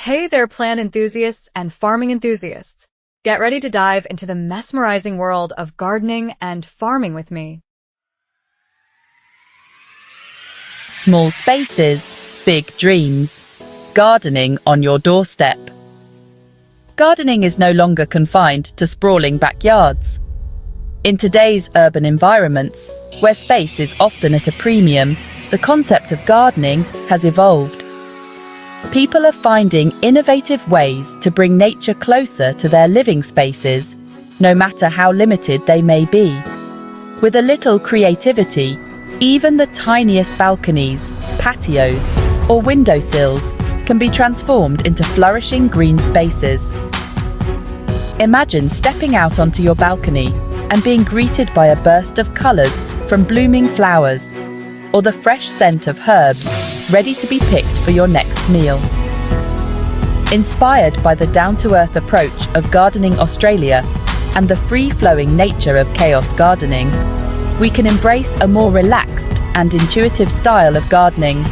Hey there, plant enthusiasts and farming enthusiasts. Get ready to dive into the mesmerizing world of gardening and farming with me. Small spaces, big dreams. Gardening on your doorstep. Gardening is no longer confined to sprawling backyards. In today's urban environments, where space is often at a premium, the concept of gardening has evolved. People are finding innovative ways to bring nature closer to their living spaces, no matter how limited they may be. With a little creativity, even the tiniest balconies, patios, or windowsills can be transformed into flourishing green spaces. Imagine stepping out onto your balcony and being greeted by a burst of colours from blooming flowers, or the fresh scent of herbs ready to be picked for your next meal. Inspired by the down-to-earth approach of Gardening Australia and the free-flowing nature of chaos gardening, we can embrace a more relaxed and intuitive style of gardening.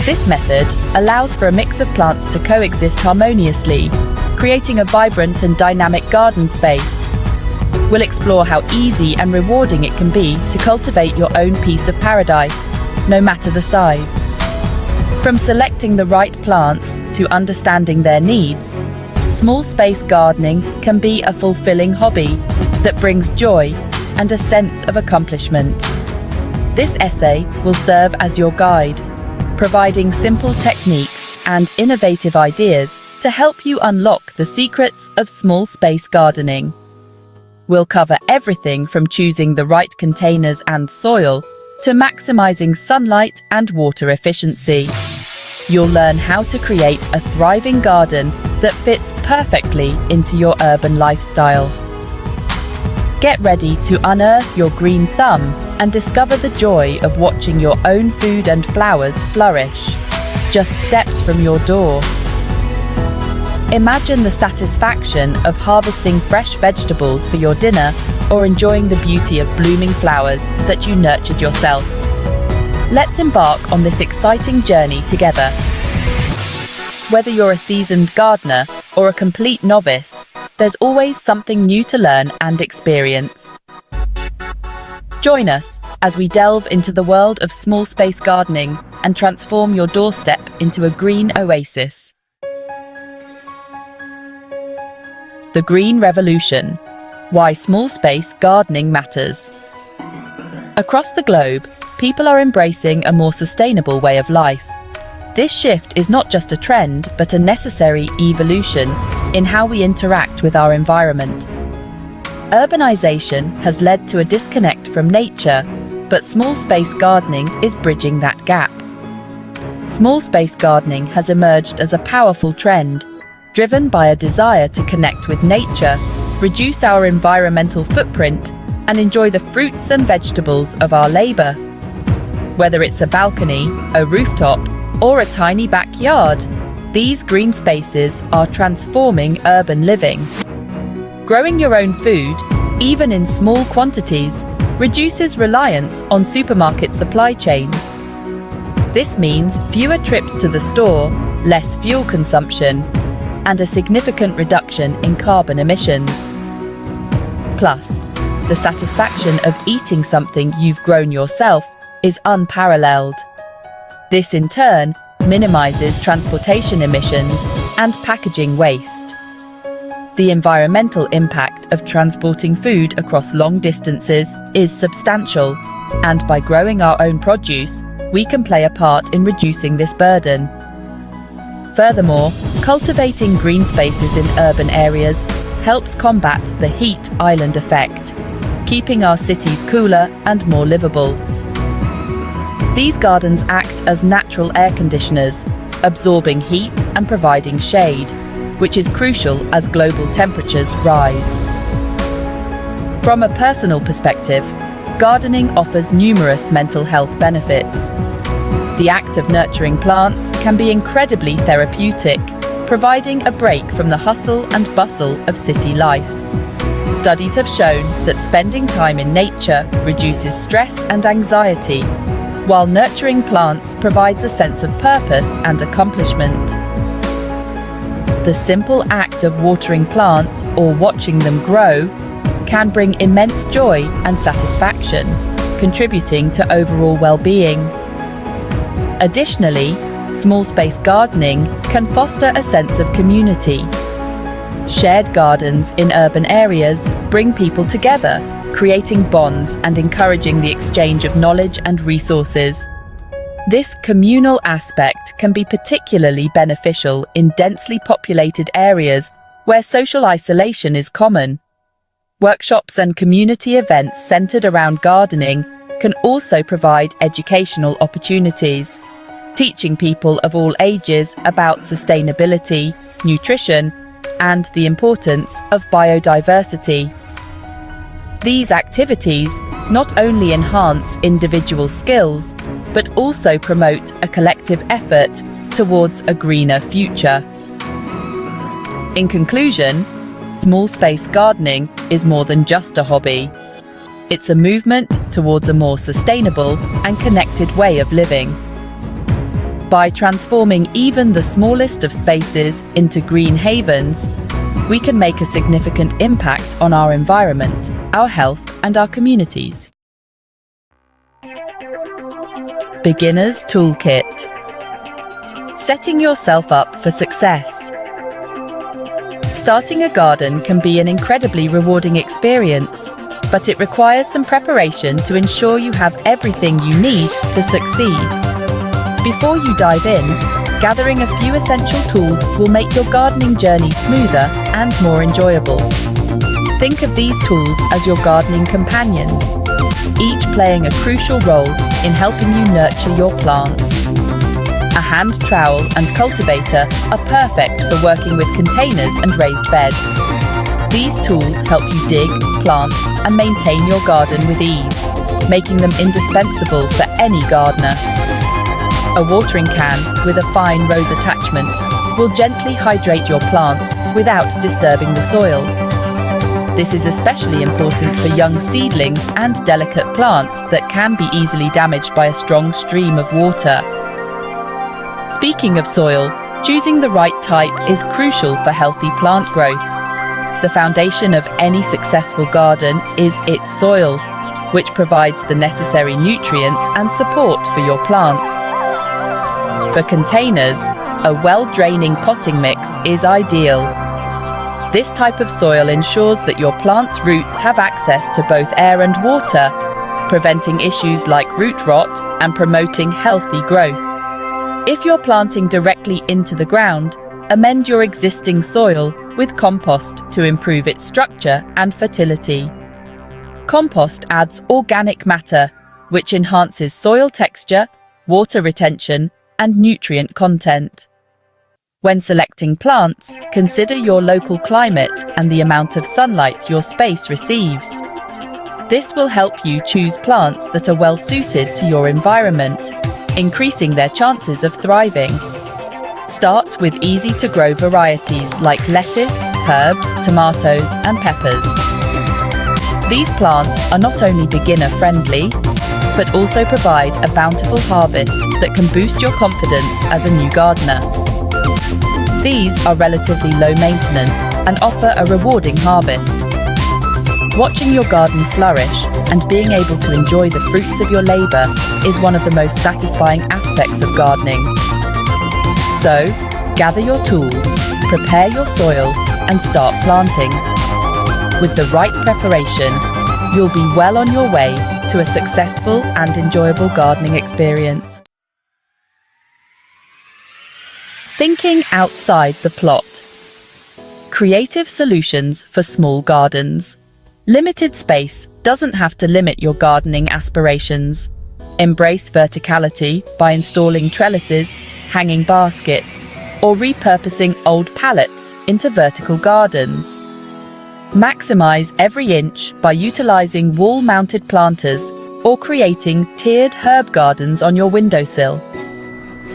This method allows for a mix of plants to coexist harmoniously, creating a vibrant and dynamic garden space. We'll explore how easy and rewarding it can be to cultivate your own piece of paradise, no matter the size. From selecting the right plants to understanding their needs, small space gardening can be a fulfilling hobby that brings joy and a sense of accomplishment. This essay will serve as your guide, providing simple techniques and innovative ideas to help you unlock the secrets of small space gardening. We'll cover everything from choosing the right containers and soil to maximizing sunlight and water efficiency. You'll learn how to create a thriving garden that fits perfectly into your urban lifestyle. Get ready to unearth your green thumb and discover the joy of watching your own food and flowers flourish, just steps from your door. Imagine the satisfaction of harvesting fresh vegetables for your dinner or enjoying the beauty of blooming flowers that you nurtured yourself. Let's embark on this exciting journey together. Whether you're a seasoned gardener or a complete novice, there's always something new to learn and experience. Join us as we delve into the world of small space gardening and transform your doorstep into a green oasis. The Green Revolution: Why Small Space Gardening Matters. Across the globe, people are embracing a more sustainable way of life. This shift is not just a trend, but a necessary evolution in how we interact with our environment. Urbanization has led to a disconnect from nature, but small space gardening is bridging that gap. Small space gardening has emerged as a powerful trend, driven by a desire to connect with nature, reduce our environmental footprint, and enjoy the fruits and vegetables of our labor. Whether it's a balcony, a rooftop, or a tiny backyard, these green spaces are transforming urban living. Growing your own food, even in small quantities, reduces reliance on supermarket supply chains. This means fewer trips to the store, less fuel consumption, and a significant reduction in carbon emissions. Plus, the satisfaction of eating something you've grown yourself is unparalleled. This in turn minimizes transportation emissions and packaging waste. The environmental impact of transporting food across long distances is substantial, and by growing our own produce, we can play a part in reducing this burden. Furthermore, cultivating green spaces in urban areas helps combat the heat island effect, keeping our cities cooler and more livable. These gardens act as natural air conditioners, absorbing heat and providing shade, which is crucial as global temperatures rise. From a personal perspective, gardening offers numerous mental health benefits. The act of nurturing plants can be incredibly therapeutic, providing a break from the hustle and bustle of city life. Studies have shown that spending time in nature reduces stress and anxiety, while nurturing plants provides a sense of purpose and accomplishment. the simple act of watering plants or watching them grow can bring immense joy and satisfaction, contributing to overall well-being. Additionally, small space gardening can foster a sense of community. Shared gardens in urban areas bring people together, creating bonds and encouraging the exchange of knowledge and resources. This communal aspect can be particularly beneficial in densely populated areas where social isolation is common. Workshops and community events centered around gardening can also provide educational opportunities, teaching people of all ages about sustainability, nutrition, and the importance of biodiversity. These activities not only enhance individual skills, but also promote a collective effort towards a greener future. In conclusion, small space gardening is more than just a hobby. It's a movement towards a more sustainable and connected way of living. By transforming even the smallest of spaces into green havens, we can make a significant impact on our environment, our health, and our communities. Beginner's Toolkit. Setting yourself up for success. Starting a garden can be an incredibly rewarding experience, but it requires some preparation to ensure you have everything you need to succeed. Before you dive in, gathering a few essential tools will make your gardening journey smoother and more enjoyable. Think of these tools as your gardening companions, each playing a crucial role in helping you nurture your plants. A hand trowel and cultivator are perfect for working with containers and raised beds. These tools help you dig, plant, and maintain your garden with ease, making them indispensable for any gardener. A watering can with a fine rose attachment will gently hydrate your plants without disturbing the soil. This is especially important for young seedlings and delicate plants that can be easily damaged by a strong stream of water. Speaking of soil, choosing the right type is crucial for healthy plant growth. The foundation of any successful garden is its soil, which provides the necessary nutrients and support for your plants. For containers, a well-draining potting mix is ideal. This type of soil ensures that your plant's roots have access to both air and water, preventing issues like root rot and promoting healthy growth. If you're planting directly into the ground, amend your existing soil with compost to improve its structure and fertility. Compost adds organic matter, which enhances soil texture, water retention, and nutrient content. When selecting plants, consider your local climate and the amount of sunlight your space receives. This will help you choose plants that are well suited to your environment, increasing their chances of thriving. Start with easy-to-grow varieties like lettuce, herbs, tomatoes, and peppers. These plants are not only beginner-friendly, but also provide a bountiful harvest that can boost your confidence as a new gardener. These are relatively low maintenance and offer a rewarding harvest. Watching your garden flourish and being able to enjoy the fruits of your labor is one of the most satisfying aspects of gardening. So, gather your tools, prepare your soil, and start planting. With the right preparation, you'll be well on your way to a successful and enjoyable gardening experience. Thinking outside the plot. Creative solutions for small gardens. Limited space doesn't have to limit your gardening aspirations. Embrace verticality by installing trellises, hanging baskets, or repurposing old pallets into vertical gardens. Maximize every inch by utilizing wall-mounted planters or creating tiered herb gardens on your windowsill.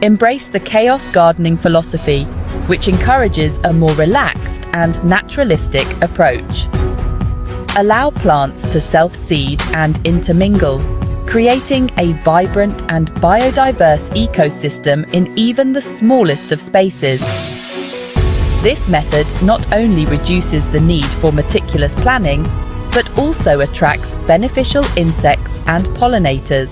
Embrace the chaos gardening philosophy, which encourages a more relaxed and naturalistic approach. Allow plants to self-seed and intermingle, creating a vibrant and biodiverse ecosystem in even the smallest of spaces. This method not only reduces the need for meticulous planning, but also attracts beneficial insects and pollinators.